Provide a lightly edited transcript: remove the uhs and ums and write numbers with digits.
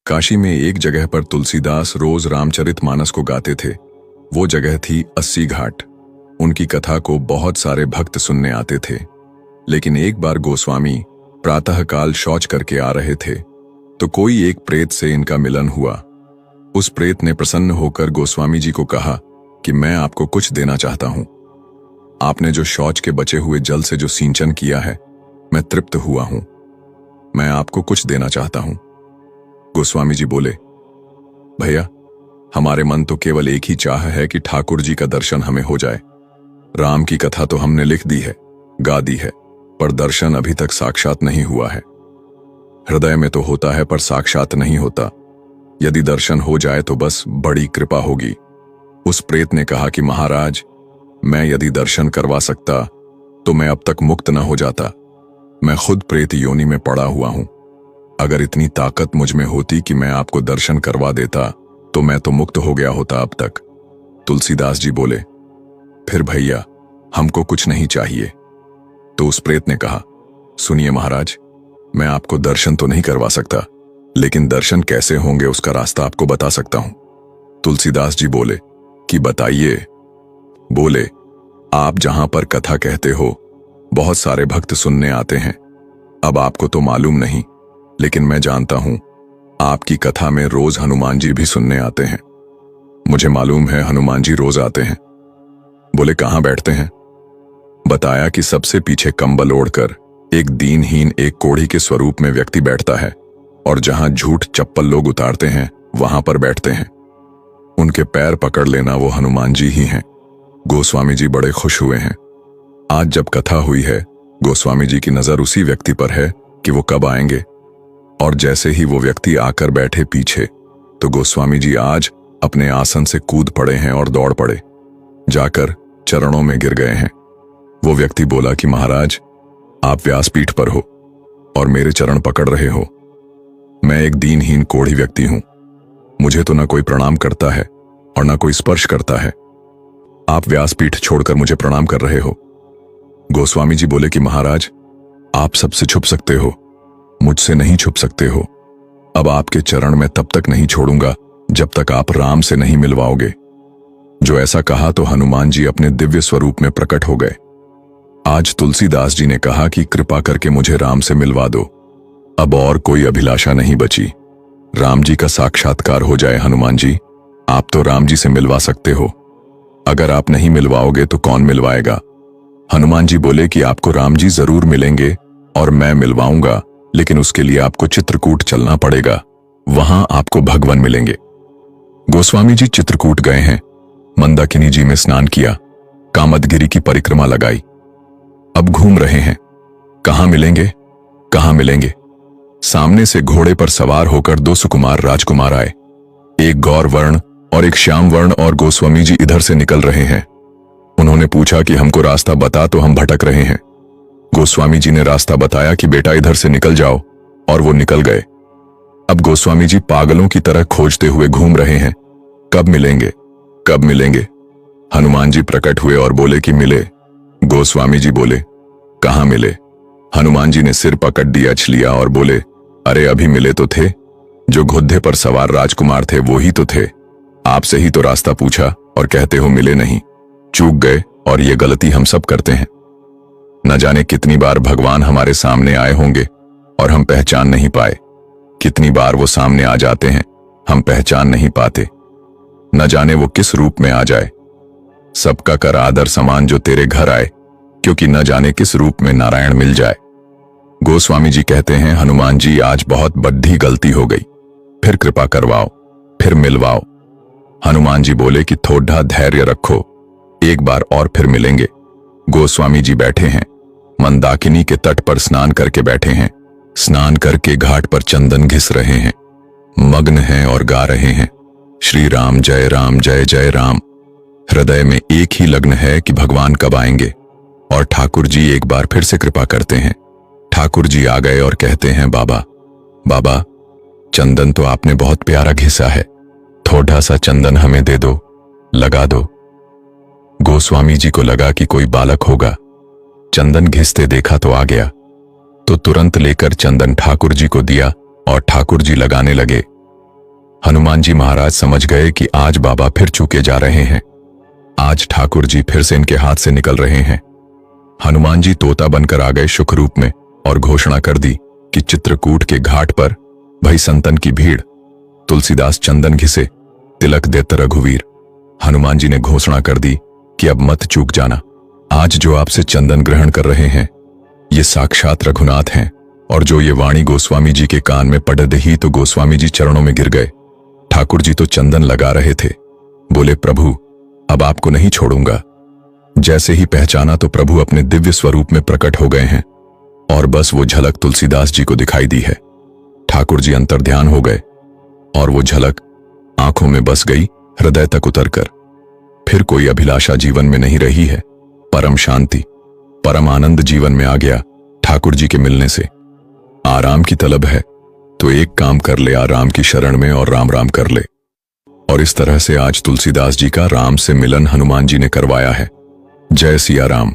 काशी में एक जगह पर तुलसीदास रोज रामचरितमानस को गाते थे। वो जगह थी 80 घाट। उनकी कथा को बहुत सारे भक्त सुनने आते थे। लेकिन एक बार गोस्वामी प्रातःकाल शौच करके आ रहे थे तो कोई एक प्रेत से इनका मिलन हुआ। उस प्रेत ने प्रसन्न होकर गोस्वामी जी को कहा कि मैं आपको कुछ देना चाहता हूं। आपने जो शौच के बचे हुए जल से जो सिंचन किया है, मैं तृप्त हुआ हूं। मैं आपको कुछ देना चाहता हूं। गोस्वामी जी बोले, भैया, हमारे मन तो केवल एक ही चाह है कि ठाकुर जी का दर्शन हमें हो जाए। राम की कथा तो हमने लिख दी है, गा दी है, पर दर्शन अभी तक साक्षात नहीं हुआ है। हृदय में तो होता है पर साक्षात नहीं होता। यदि दर्शन हो जाए तो बस बड़ी कृपा होगी। उस प्रेत ने कहा कि महाराज, मैं यदि दर्शन करवा सकता तो मैं अब तक मुक्त न हो जाता। मैं खुद प्रेत योनि में पड़ा हुआ हूं। अगर इतनी ताकत मुझ में होती कि मैं आपको दर्शन करवा देता तो मैं तो मुक्त हो गया होता अब तक। तुलसीदास जी बोले, फिर भैया, हमको कुछ नहीं चाहिए। तो उस प्रेत ने कहा, सुनिए महाराज, मैं आपको दर्शन तो नहीं करवा सकता, लेकिन दर्शन कैसे होंगे उसका रास्ता आपको बता सकता हूं। तुलसीदास जी बोले कि बताइए। बोले, आप जहां पर कथा कहते हो बहुत सारे भक्त सुनने आते हैं। अब आपको तो मालूम नहीं, लेकिन मैं जानता हूं आपकी कथा में रोज हनुमान जी भी सुनने आते हैं। मुझे मालूम है हनुमान जी रोज आते हैं। बोले, कहां बैठते हैं? बताया कि सबसे पीछे कंबल ओढ़कर एक दीनहीन, एक कोढ़ी के स्वरूप में व्यक्ति बैठता है, और जहां झूठ चप्पल लोग उतारते हैं वहां पर बैठते हैं। उनके पैर पकड़ लेना वो हनुमान जी ही हैं। गोस्वामी जी बड़े खुश हुए हैं। आज जब कथा हुई है, गोस्वामी जी की नजर उसी व्यक्ति पर है कि वो कब आएंगे। और जैसे ही वो व्यक्ति आकर बैठे पीछे, तो गोस्वामी जी आज अपने आसन से कूद पड़े हैं और दौड़ पड़े, जाकर चरणों में गिर गए हैं। वो व्यक्ति बोला कि महाराज, आप व्यासपीठ पर हो और मेरे चरण पकड़ रहे हो। मैं एक दीनहीन कोढ़ी व्यक्ति हूं। मुझे तो न कोई प्रणाम करता है और न कोई स्पर्श करता है। आप व्यासपीठ छोड़कर मुझे प्रणाम कर रहे हो। गोस्वामी जी बोले कि महाराज, आप सबसे छुप सकते हो, मुझसे नहीं छुप सकते हो। अब आपके चरण मैं तब तक नहीं छोड़ूंगा जब तक आप राम से नहीं मिलवाओगे। जो ऐसा कहा तो हनुमान जी अपने दिव्य स्वरूप में प्रकट हो गए। आज तुलसीदास जी ने कहा कि कृपा करके मुझे राम से मिलवा दो। अब और कोई अभिलाषा नहीं बची। राम जी का साक्षात्कार हो जाए। हनुमान जी, आप तो राम जी से मिलवा सकते हो। अगर आप नहीं मिलवाओगे तो कौन मिलवाएगा? हनुमान जी बोले कि आपको राम जी जरूर मिलेंगे और मैं मिलवाऊंगा, लेकिन उसके लिए आपको चित्रकूट चलना पड़ेगा। वहां आपको भगवान मिलेंगे। गोस्वामी जी चित्रकूट गए हैं। मंदाकिनी जी में स्नान किया, कामदगिरी की परिक्रमा लगाई। अब घूम रहे हैं। कहां मिलेंगे, कहां मिलेंगे? सामने से घोड़े पर सवार होकर दो सुकुमार राजकुमार आए, एक गौर वर्ण और एक श्याम वर्ण, और गोस्वामी जी इधर से निकल रहे हैं। उन्होंने पूछा कि हमको रास्ता बता, तो हम भटक रहे हैं। गोस्वामी जी ने रास्ता बताया कि बेटा इधर से निकल जाओ, और वो निकल गए। अब गोस्वामी जी पागलों की तरह खोजते हुए घूम रहे हैं। कब मिलेंगे, कब मिलेंगे? हनुमान जी प्रकट हुए और बोले कि मिले। गोस्वामी जी बोले, कहां मिले? हनुमान जी ने सिर पकड़ दिया, लिया और बोले, अरे अभी मिले तो थे। जो घोड़े पर सवार राजकुमार थे वो ही तो थे। आपसे ही तो रास्ता पूछा और कहते हो मिले नहीं। चूक गए, और ये गलती हम सब करते हैं। न जाने कितनी बार भगवान हमारे सामने आए होंगे और हम पहचान नहीं पाए। कितनी बार वो सामने आ जाते हैं, हम पहचान नहीं पाते। न जाने वो किस रूप में आ जाए। सबका कर आदर समान जो तेरे घर आए, क्योंकि न जाने किस रूप में नारायण मिल जाए। गोस्वामी जी कहते हैं, हनुमान जी आज बहुत बड़ी गलती हो गई, फिर कृपा करवाओ, फिर मिलवाओ। हनुमान जी बोले कि थोड़ा धैर्य रखो, एक बार और फिर मिलेंगे। गोस्वामी जी बैठे हैं, मंदाकिनी के तट पर स्नान करके बैठे हैं। स्नान करके घाट पर चंदन घिस रहे हैं, मग्न हैं और गा रहे हैं, श्री राम जय राम जय जय राम। हृदय में एक ही लग्न है कि भगवान कब आएंगे। और ठाकुर जी एक बार फिर से कृपा करते हैं। ठाकुर जी आ गए और कहते हैं, बाबा, बाबा, चंदन तो आपने बहुत प्यारा घिसा है, थोड़ा सा चंदन हमें दे दो, लगा दो। गोस्वामी जी को लगा कि कोई बालक होगा। चंदन घिसते देखा तो आ गया, तो तुरंत लेकर चंदन ठाकुर जी को दिया और ठाकुर जी लगाने लगे। हनुमान जी महाराज समझ गए कि आज बाबा फिर चूके जा रहे हैं। आज ठाकुर जी फिर से इनके हाथ से निकल रहे हैं। हनुमान जी तोता बनकर आ गए सुख रूप में और घोषणा कर दी कि चित्रकूट के घाट पर भई संतन की भीड़, तुलसीदास चंदन घिसे, तिलक देत रघुवीर। हनुमान जी ने घोषणा कर दी कि अब मत चूक जाना। आज जो आपसे चंदन ग्रहण कर रहे हैं ये साक्षात रघुनाथ हैं। और जो ये वाणी गोस्वामी जी के कान में पड़ते ही तो गोस्वामी जी चरणों में गिर गए। ठाकुर जी तो चंदन लगा रहे थे, बोले प्रभु अब आपको नहीं छोड़ूंगा। जैसे ही पहचाना तो प्रभु अपने दिव्य स्वरूप में प्रकट हो गए हैं और बस वो झलक तुलसीदास जी को दिखाई दी है। ठाकुर जी अंतर्ध्यान हो गए और वो झलक आंखों में बस गई, हृदय तक उतरकर। फिर कोई अभिलाषा जीवन में नहीं रही है। परम शांति, परम आनंद जीवन में आ गया ठाकुर जी के मिलने से। आराम की तलब है तो एक काम कर ले, आराम की शरण में और राम राम कर ले। और इस तरह से आज तुलसीदास जी का राम से मिलन हनुमान जी ने करवाया है। जय सिया राम।